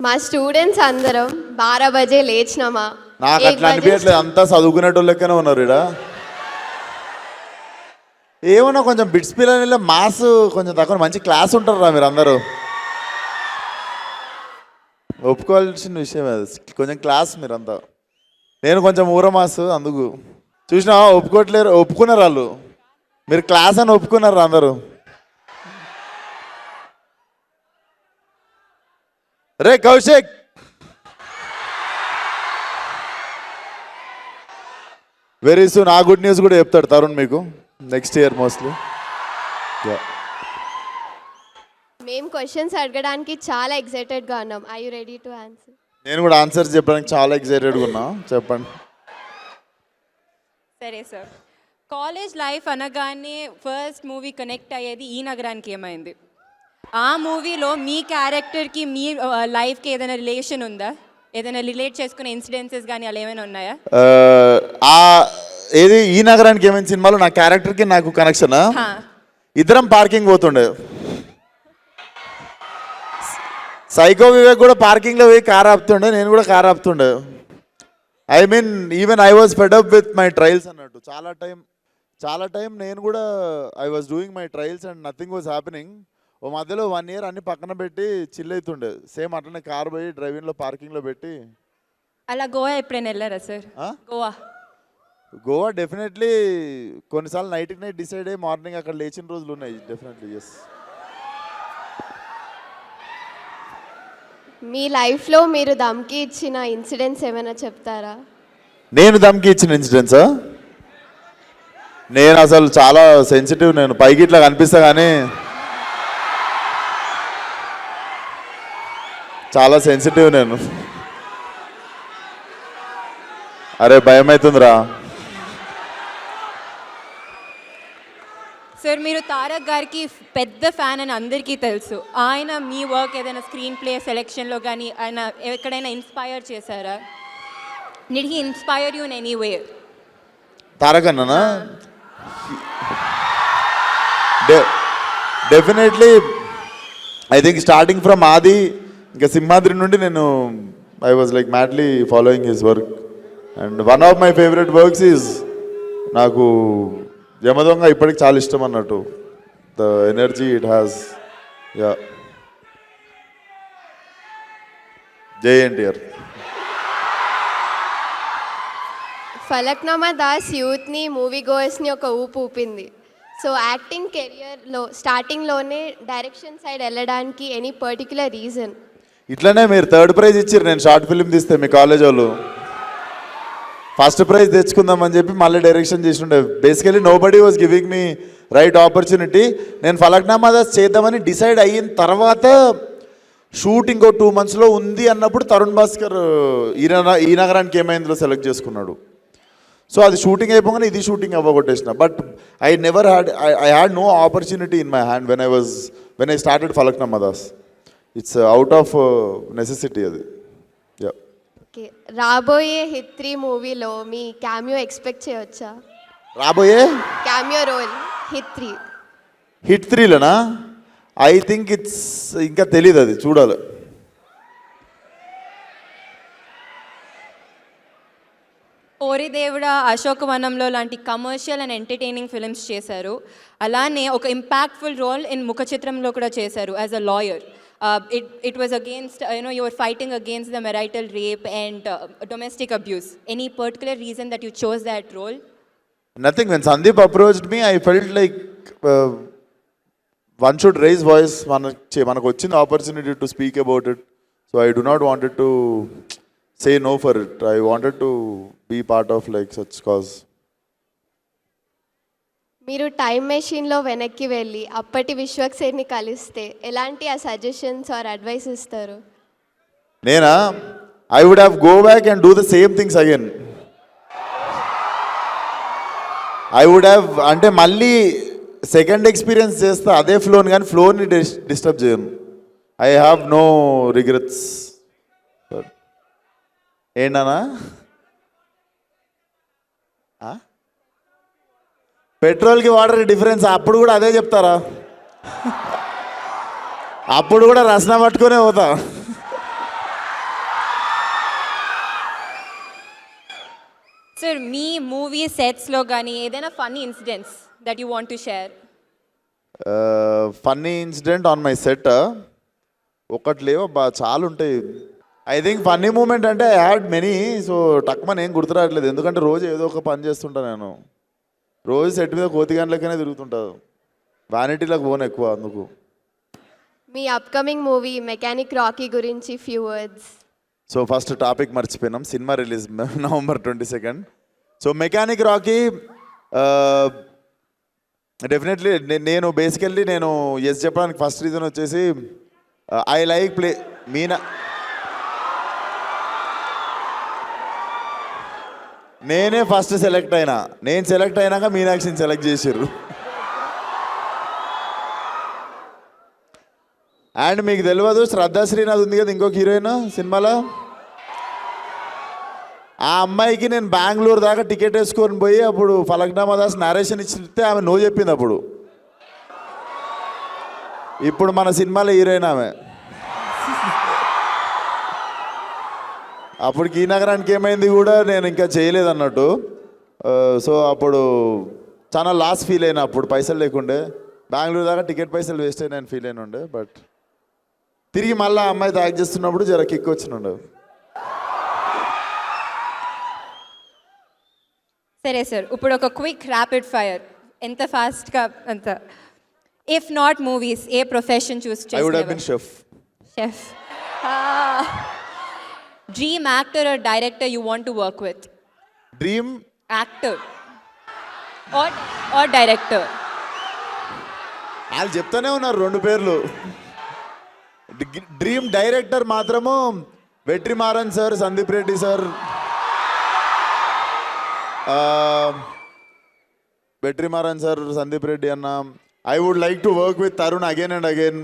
మా స్టూడెంట్స్ అందరం 12 బజే లేచినామా. నాకు అట్లా అనిపించట్లేదు, అంతా చదువుకునేటోళ్ళకనే ఉన్నారు ఇక్కడ. ఏమన్నా కొంచెం బిట్స్ పిల్లల మాస్ కొంచెం తక్కువ, మంచి క్లాస్ ఉంటారా మీరు అందరూ. ఒప్పుకోవాల్సిన విషయం అది, కొంచెం క్లాస్ మీరంతా. నేను కొంచెం ఊర మాస్, అందుకు చూసినా ఒప్పుకోవట్లేరు. ఒప్పుకున్నారు వాళ్ళు, మీరు క్లాస్ అని ఒప్పుకున్నారు అందరూ. రే కౌశిక్, వెరీ సూన్ ఆ గుడ్ న్యూస్ కూడా చెప్తాడు తరుణ్ మీకు నెక్స్ట్ ఇయర్ మోస్ట్లీ. మేము క్వశ్చన్స్ అడగడానికి చాలా ఎక్సైటెడ్గా ఉన్నాం. I you ready to answer? నేను కూడా ఆన్సర్స్ చెప్పడానికి చాలా ఎక్సైటెడ్గా ఉన్నా, చెప్పండి. సరే సార్, కాలేజ్ లైఫ్ అనగానే ఫస్ట్ మూవీ కనెక్ట్ అయ్యేది ఈ నగరానికి ఏమైంది? ఆ మూవీలో మీ క్యారెక్టర్కి మీ లైఫ్కి ఏదైనా రిలేషన్ ఉందా? ఏదైనా రిలేట్ చేసుకునే ఇన్సిడెన్సెస్ కానీ అలా ఏమైనా ఉన్నాయా? ఏది ఈ నగరానికి ఏమైంది సినిమాలో నా క్యారెక్టర్కి నాకు కనెక్షన్. ఇద్దరం పార్కింగ్ పోతుండే, సైకో వివేక్ కూడా పార్కింగ్లో పోయి కార్ ఆపుతుండే, నేను కూడా కార్ ఆపుతుండే. I mean even I was fed up with my trials అన్నట్టు. చాలా టైం నేను కూడా I was doing my trials and nothing was happening. ఓ మధ్యలో 1 year అన్ని పక్కన పెట్టి చిల్ అవుతుండే, సేమ్ అట్లనే కార్ పోయి డ్రైవింగ్లో పార్కింగ్లో పెట్టి. అలా గోవా ఎప్పుడైనా వెళ్ళారా సార్? గోవా డెఫినెట్లీ కొన్నిసార్లు నైట్కి నైట్ డిసైడ్ అయ్యి మార్నింగ్ అక్కడ లేచిన రోజులు ఉన్నాయి, డెఫినెట్లీ. ఎస్. మీ లైఫ్లో మీరు దమ్కి ఇచ్చిన ఇన్సిడెంట్స్ ఏమైనా చెప్తారా? నేను దమ్కి ఇచ్చిన ఇన్సిడెంట్సా? నేను అసలు చాలా సెన్సిటివ్, నేను పైకి ఇట్లా కనిపిస్తా కానీ చాలా సెన్సిటివ్ నేను. అరే భయం అవుతుందిరా. సార్, మీరు తారక్ గారికి పెద్ద ఫ్యాన్ అని అందరికీ తెలుసు. ఆయన మీ వర్క్ ఏదైనా స్క్రీన్ ప్లే సెలెక్షన్లో కానీ ఆయన ఎక్కడైనా ఇన్స్పైర్ చేశారా? Did he inspire you in any way? Tarak అన్ననా? Definitely. I think starting from Aadi ఇంకా సింహాద్రి నుండి నేను I was like madly following his work. And one of my favourite works is నాకు యమదొంగ ఇప్పటికి చాలా ఇష్టం అన్నట్టు. The energy it has. Yeah, Jai NTR. Falaknuma Das యూత్ని, మూవీ గోయర్స్ని ఒక ఊపు ఊపింది. సో యాక్టింగ్ కెరియర్లో స్టార్టింగ్లోనే డైరెక్షన్ సైడ్ వెళ్ళడానికి ఎనీ పర్టికులర్ రీజన్? ఇట్లనే మీరు 3rd ప్రైజ్ ఇచ్చారు నేను షార్ట్ ఫిల్మ్ తీస్తే మీ కాలేజ్ వాళ్ళు. ఫస్ట్ ప్రైజ్ తెచ్చుకుందామని చెప్పి మళ్ళీ డైరెక్షన్ చేసిండే. Basically nobody was giving me right opportunity. నేను ఫలక్నామా దాస్ చేద్దామని డిసైడ్ అయిన తర్వాత షూటింగ్ 2 monthsలో ఉంది అన్నప్పుడు తరుణ్ భాస్కర్ ఈ నగరానికి ఏమైందిలో సెలెక్ట్ చేసుకున్నాడు. సో అది షూటింగ్ అయిపోగానే ఇది షూటింగ్ అవ్వగొట్టేసిన. But I never had no opportunity in my hand when I started Falaknuma Das. It's out of necessity అది. యా. ఓకే, రాబోయే హిట్ 3 మూవీలో మీ క్యామియో ఎక్స్పెక్ట్ చేయవచ్చా? రాబోయే క్యామియో రోల్ హిట్ 3లోనా? ఐ థింక్ ఇట్స్ ఇంకా తెలీదు, అది చూడాలి. ఓరి దేవుడా, అశోకవనంలో లాంటి కమర్షియల్ అండ్ ఎంటర్టైనింగ్ ఫిల్మ్స్ చేశారు. అలానే ఒక ఇంపాక్ట్ఫుల్ రోల్ ఇన్ ముఖ చిత్రంలో కూడా చేశారు as a lawyer. It was against, you were fighting against the marital rape and domestic abuse. Any particular reason that you chose that role? Nothing. When Sandeep approached me, I felt like one should raise voice. Manaku vachina opportunity to speak about it. So I do not wanted to say no for it. I wanted to be part of like such cause. మీరు time మెషిన్లో వెనక్కి వెళ్ళి అప్పటి విశ్వక్సేన్ని కలిస్తే ఎలాంటి ఆ suggestions are advice ఇస్తారు? నేనా? I would have go back and do the same things again. I would have, అంటే మళ్ళీ సెకండ్ ఎక్స్పీరియన్స్ చేస్తా అదే ఫ్లోని, కానీ ఫ్లోని డిస్టర్బ్ చేయను. I have no regrets. ఏంటన్నా? పెట్రోల్కి వాటర్ డిఫరెన్స్ అప్పుడు కూడా అదే చెప్తారా? అప్పుడు కూడా రసన పట్టుకునే పోతా. సార్ మీ మూవీ సెట్స్లో కానీ ఏదైనా funny incidents that you want to share? Funny incident on my set ఒకటి లేవు చాలా ఉంటాయి. ఐ థింక్ ఫన్నీ మూమెంట్ అంటే ఐ హ్యాడ్ మెనీ. సో టక్మన్ ఏం గుర్తురావట్లేదు, ఎందుకంటే రోజు ఏదో ఒక పని చేస్తుంటా నేను. రోజు సెట్ మీద కోతిగాన్లకనే తిరుగుతుంటాను, వ్యానిటీలకు పోను ఎక్కువ అందుకు. మీ అప్కమింగ్ మూవీ మెకానిక్ రాకీ గురించి few words. So first topic మర్చిపోయినాం, cinema release November 22. So mechanic Rocky definitely నేను బేసికల్లీ నేను ఎస్ చెప్పడానికి ఫస్ట్ రీజన్ వచ్చేసి ఐ లైక్ ప్లే మీనా. నేనే ఫస్ట్ సెలెక్ట్ అయినా, నేను సెలెక్ట్ అయినాక మీనాక్షిని సెలెక్ట్ చేసారు. అండ్ మీకు తెలియదు, శ్రద్ధా శ్రీనాథ్ ఉంది కదా ఇంకొక హీరోయిన్ సినిమాలో, ఆ అమ్మాయికి నేను బెంగళూరు దాకా టికెట్ వేసుకొని పోయి అప్పుడు ఫలక్నామా దాస్ నరేషన్ ఇచ్చితే ఆమె నో చెప్పింది. అప్పుడు ఇప్పుడు మన సినిమాలో హీరోయిన్ ఆమె. అప్పటికి ఈ నగరానికి ఏమైంది కూడా నేను ఇంకా చేయలేదు అన్నట్టు. సో అప్పుడు చాలా లాస్ ఫీల్ అయినా, అప్పుడు పైసలు లేకుండే బెంగళూరు దాకా టికెట్ పైసలు వేస్ట్ అయినా ఫీల్ అయిన ఉండే. బట్ తిరిగి మళ్ళీ అమ్మాయి యాక్ట్ చేస్తున్నప్పుడు జర కిక్ వచ్చినుండే. సరే సార్, ఇప్పుడు ఒక క్విక్ ర్యాపిడ్ ఫైర్, ఎంత ఫాస్ట్గా అంత. If not movies, a profession choose I would have been చేస్తారు? Chef. Chef. Dream actor or director you want to work with? Dream Actor or director? వాళ్ళు చెప్తానే ఉన్నారు రెండు పేర్లు. డ్రీమ్ డైరెక్టర్ మాత్రము Vetrimaaran sir, Sandeep Reddy sir. Vetrimaaran sir, Sandeep Reddy అన్న. I would like to work with Tarun again and again.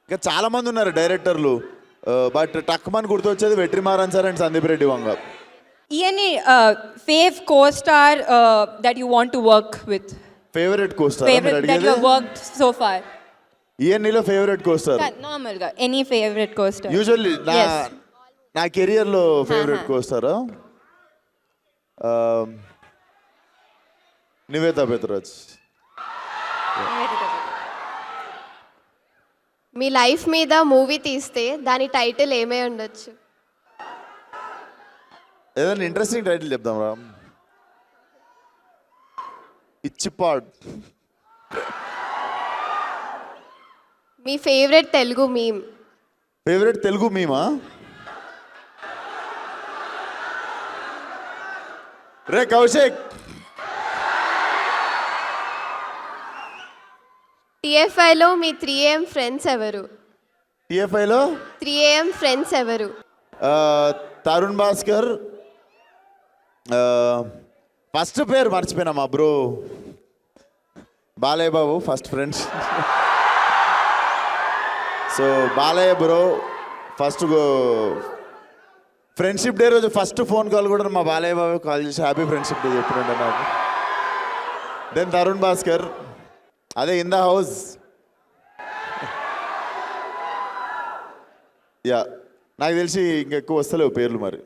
ఇంకా చాలామంది ఉన్నారు డైరెక్టర్లు, బట్ టక్మన్ గుర్తొచ్చేది Vetrimaaran sir and Sandeep Reddy Vanga. Any fave co-star that you want to work with? Favourite costar Favorite that you have worked so far? ఈఎన్ఈలో favourite costar Normal ga. Any favorite co-star? Usually Yes. నా కెరియర్లో favourite కోస్టారా నివేతా పెత్రాజ్. మీ life మీద movie తీస్తే దాని title ఏమై ఉండొచ్చు? ఏదైనా ఇంట్రెస్టింగ్ టైటిల్ చెప్దాం రా. ఇచ్చిపాడ్. మీ favourite Telugu meme? Favourite Telugu మీమా? రే కౌశిక్. టీఎఫ్ఐలో మీ 3AM ఫ్రెండ్స్ ఎవరు? టిఎఫ్ఐలో 3AM ఫ్రెండ్స్ ఎవరు? తరుణ్ భాస్కర్. ఫస్ట్ పేరు మర్చిపోయినా, మా bro Balayya Babu first friends. So Balayya bro first friendship day రోజు ఫస్ట్ ఫోన్ కాల్ కూడా మా బాలయ్య బాబు కాల్ చేసి హ్యాపీ ఫ్రెండ్షిప్ డే చెప్పినండి నాకు. దెన్ తరుణ్ భాస్కర్, అదే ఇన్ ద హౌస్. యా నాకు తెలిసి ఇంకెక్కువ వస్తలేవు పేర్లు మరి.